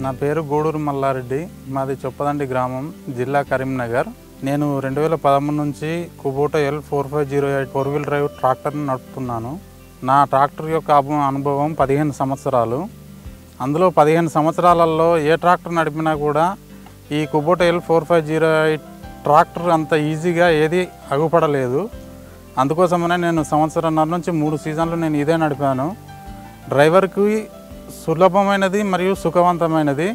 నా పేరు గూడూరు మల్లారెడ్డి, మాది చొప్పదండి గ్రామం, జిల్లా కరీంనగర్. నేను 2013 నుంచి కుబోటా L4508 4 వీల్ డ్రైవ్ ట్రాక్టర్ని నడుపుతున్నాను. నా ట్రాక్టర్ యొక్క అనుభవం 15 సంవత్సరాలు. అందులో 15 సంవత్సరాలలో ఏ ట్రాక్టర్ నడిపినా కూడా ఈ కుబోటా L4508 ట్రాక్టర్ అంత ఈజీగా ఏది అగుపడలేదు. అందుకోసమనే నేను సంవత్సరంన్నర నుంచి 3 సీజన్లు నేను ఇదే నడిపాను. డ్రైవర్కి సులభమైనది మరియు సుఖవంతమైనది.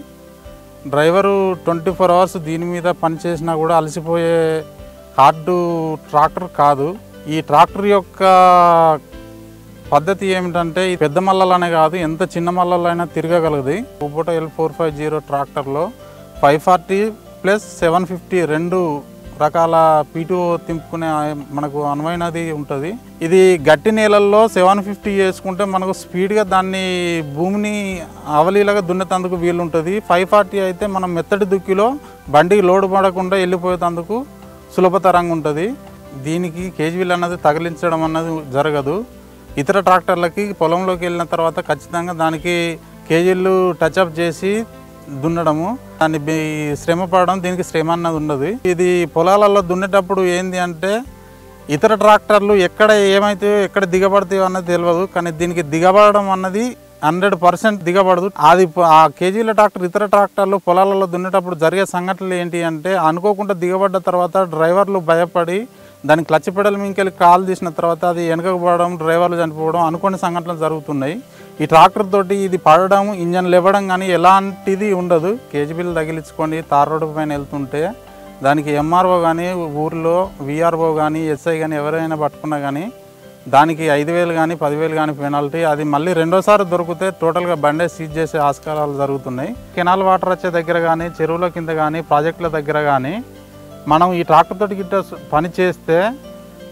డ్రైవరు 24 అవర్స్ దీని మీద పనిచేసినా కూడా అలసిపోయే హార్డ్ ట్రాక్టర్ కాదు. ఈ ట్రాక్టర్ యొక్క పద్ధతి ఏమిటంటే ఈ పెద్ద మల్లలనే కాదు, ఎంత చిన్న మల్లలైనా తిరగగలదు. కుబోటా L450 ట్రాక్టర్లో 540 ప్లస్ 750 రెండు రకాల P2 తింపుకునే మనకు అనువైనది ఉంటుంది. ఇది గట్టి నేలల్లో 750 వేసుకుంటే మనకు స్పీడ్గా దాన్ని భూమిని అవలీలగా దున్నేందుకు వీలుంటుంది. 540 అయితే మనం మెత్తటి దుక్కిలో బండికి లోడ్ పడకుండా వెళ్ళిపోయేందుకు సులభతరంగా ఉంటుంది. దీనికి కేజీలు అన్నది తగిలించడం అన్నది జరగదు. ఇతర ట్రాక్టర్లకి పొలంలోకి వెళ్ళిన తర్వాత ఖచ్చితంగా దానికి కేజీలు టచ్అప్ చేసి దున్నడము, దాన్ని శ్రమ పడడం, దీనికి శ్రమ అన్నది ఉండదు. ఇది పొలాలలో దున్నేటప్పుడు ఏంది అంటే ఇతర ట్రాక్టర్లు ఎక్కడ ఏమైతే ఎక్కడ దిగబడతాయో అన్నది తెలియదు, కానీ దీనికి దిగబడడం అన్నది 100% దిగబడదు. అది ఆ కేజీల ట్రాక్టర్ ఇతర ట్రాక్టర్లు పొలాలలో దున్నేటప్పుడు జరిగే సంఘటనలు ఏంటి అంటే అనుకోకుండా దిగబడ్డ తర్వాత డ్రైవర్లు భయపడి దాని క్లచ్ పెడల్ మీకెళ్ళి కాలు తీసిన తర్వాత అది వెనకకు పడడం, డ్రైవర్లు చనిపోవడం అనుకోని సంఘటనలు జరుగుతున్నాయి. ఈ ట్రాక్టర్ తోటి ఇది పడడం, ఇంజన్ లేవడం కానీ ఎలాంటిది ఉండదు. కేజీ బిల్ తగిలించుకొని తార్ రోడ్డు పైన వెళ్తుంటే దానికి ఎంఆర్ఓ కానీ ఊర్లో విఆర్ఓ కానీ ఎస్ఐ కానీ ఎవరైనా పట్టుకున్నా కానీ దానికి 5,000 కానీ 10,000 కానీ పెనాల్టీ. అది మళ్ళీ రెండోసారి దొరికితే టోటల్గా బండే సీజ్ చేసే ఆస్కారాలు జరుగుతున్నాయి. కెనాల్ వాటర్ వచ్చే దగ్గర కానీ చెరువుల కింద కానీ ప్రాజెక్టుల దగ్గర కానీ మనం ఈ ట్రాక్టర్ తోటి గిట్ట పని చేస్తే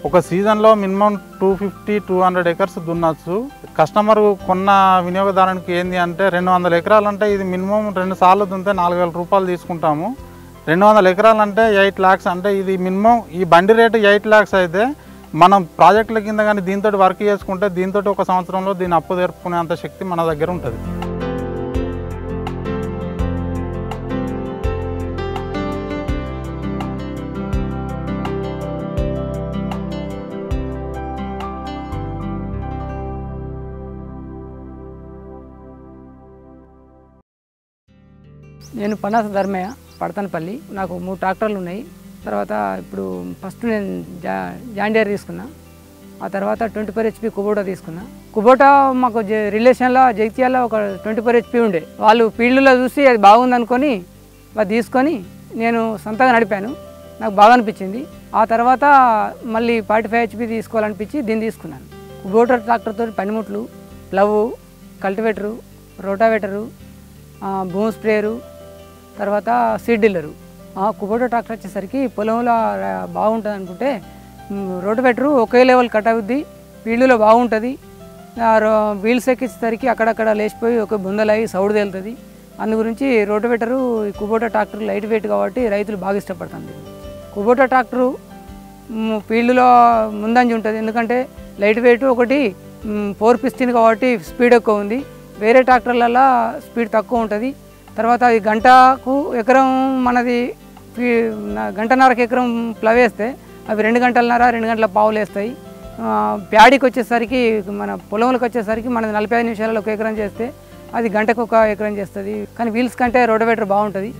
ఒక సీజన్లో మినిమం 250-200 ఎకర్స్ దున్నచ్చు. కస్టమర్ కొన్న వినియోగదారునికి ఏంది అంటే 200 ఎకరాలు అంటే ఇది మినిమం 2 సార్లు దున్నితే 4,000 రూపాయలు తీసుకుంటాము. 200 ఎకరాలు అంటే 8 lakhs. అంటే ఇది మినిమం ఈ బండి రేటు 8 lakhs అయితే మనం ప్రాజెక్టుల కింద కానీ దీంతో వర్క్ చేసుకుంటే దీంతో ఒక సంవత్సరంలో దీన్ని అప్పు తెరుపుకునే అంత శక్తి మన దగ్గర ఉంటుంది. నేను పనాస ధర్మయ్య, పడతనపల్లి. నాకు 3 ట్రాక్టర్లు ఉన్నాయి. తర్వాత ఇప్పుడు ఫస్ట్ నేను జాండియర్ తీసుకున్నా, ఆ తర్వాత 24 HP కుబోటా తీసుకున్నా. కుబోటా మాకు రిలేషన్లో జగిత్యాల ఒక 24 HP ఉండే, వాళ్ళు ఫీల్డ్లో చూసి అది బాగుంది అనుకొని అది తీసుకొని నేను సొంతంగా నడిపాను. నాకు బాగా అనిపించింది. ఆ తర్వాత మళ్ళీ 45 HP తీసుకోవాలనిపించి దీన్ని తీసుకున్నాను. కుబోటా ట్రాక్టర్తో పనిముట్లు, ప్లవ్, కల్టివేటరు, రోటావేటరు, భూమి స్ప్రేయరు, తర్వాత సీడ్ డ్రిల్లరు. కుబోటా ట్రాక్టర్ వచ్చేసరికి పొలంలో బాగుంటుంది అనుకుంటే రోటావేటరు ఒకే లెవెల్ కట్ అవుద్ది, ఫీల్డ్లో బాగుంటుంది. వీల్స్ ఎక్కించేసరికి అక్కడక్కడ లేచిపోయి ఒక బుందలయ్యి సౌడు తేలుతుంది. అందు గురించి rotavator Kubota tractor light weight కాబట్టి రైతులు బాగా ఇష్టపడుతుంది. కుబోటా ట్రాక్టరు ఫీల్డ్లో ముందంజ ఉంటుంది, ఎందుకంటే లైట్ వెయిట్, ఒకటి 4 piston కాబట్టి స్పీడ్ ఎక్కువ ఉంది. వేరే ట్రాక్టర్లలో స్పీడ్ తక్కువ ఉంటుంది. తర్వాత అది గంటకు ఎకరం మనది గంటన్నరకు ఎకరం ప్లవ్ వేస్తే అవి 2 గంటలన్నర 2 గంటల పావులు వేస్తాయి. ప్యాడీకి వచ్చేసరికి మన పొలంలోకి వచ్చేసరికి మనది 45 నిమిషాలలో ఒక ఎకరం చేస్తే అది గంటకు ఒక ఎకరం చేస్తుంది. కానీ వీల్స్ కంటే రోటావేటర్ బాగుంటుంది.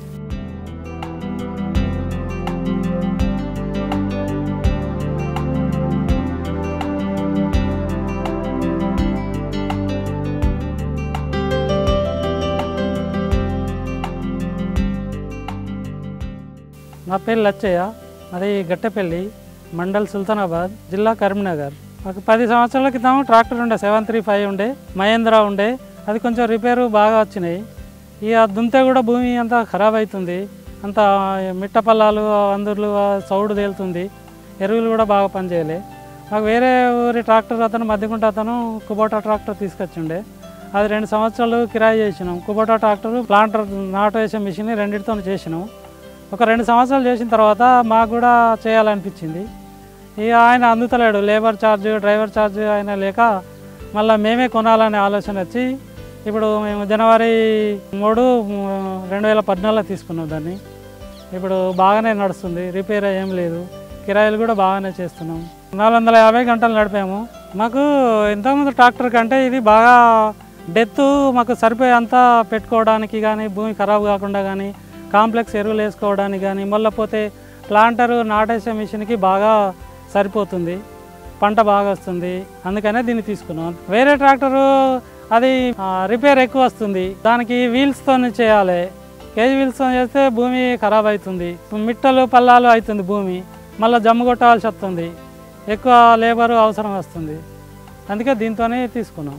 నా పేరు లచ్చయ్య, అది గట్టెపల్లి, మండల్ సుల్తానాబాద్, జిల్లా కరీంనగర్. మాకు 10 సంవత్సరాల క్రితం ట్రాక్టర్ ఉండే 735 ఉండే, మహేంద్ర ఉండే. అది కొంచెం రిపేరు బాగా వచ్చినాయి. ఇక దుంతే కూడా భూమి అంతా ఖరాబ్ అవుతుంది, అంత మిట్ట పల్లాలు అందుర్లు సౌడు తేలుతుంది, ఎరువులు కూడా బాగా పనిచేయలే. మాకు వేరే ఊరి ట్రాక్టర్ అతను మధ్యకుంట అతను కుబోటా ట్రాక్టర్ తీసుకొచ్చిండే. అది 2 సంవత్సరాలు కిరాయి చేసినాం. కుబోటా ట్రాక్టర్, ప్లాంటర్, నాటు వేసే మిషన్ రెండింటితో చేసినాం. ఒక 2 సంవత్సరాలు చేసిన తర్వాత మాకు కూడా చేయాలనిపించింది. ఇక ఆయన అందుతలేడు, లేబర్ ఛార్జ్, డ్రైవర్ ఛార్జ్ ఆయన లేక మళ్ళీ మేమే కొనాలనే ఆలోచన వచ్చి ఇప్పుడు మేము జనవరి 3, 2014 తీసుకున్నాం దాన్ని. ఇప్పుడు బాగానే నడుస్తుంది, రిపేర్ ఏం లేదు, కిరాయిలు కూడా బాగానే చేస్తున్నాం. 450 గంటలు నడిపాము. మాకు ఇంతకుముందు ట్రాక్టర్ కంటే ఇది బాగా డెత్ మాకు సరిపోయేంత పెట్టుకోవడానికి కానీ, భూమి ఖరాబ్ కాకుండా కానీ, కాంప్లెక్స్ ఎరువులు వేసుకోవడానికి కానీ, మళ్ళీ పోతే ప్లాంటరు నాటేసే మిషన్కి బాగా సరిపోతుంది, పంట బాగా వస్తుంది. అందుకనే దీన్ని తీసుకున్నాం. వేరే ట్రాక్టరు అది రిపేర్ ఎక్కువ వస్తుంది, దానికి వీల్స్తో చేయాలి. కేజీ వీల్స్తో చేస్తే భూమి ఖరాబ్ అవుతుంది, మిట్టలు పల్లాలు అవుతుంది భూమి, మళ్ళీ జమ్ము కొట్టాల్సి వస్తుంది, ఎక్కువ లేబరు అవసరం వస్తుంది. అందుకే దీంతోనే తీసుకున్నాం.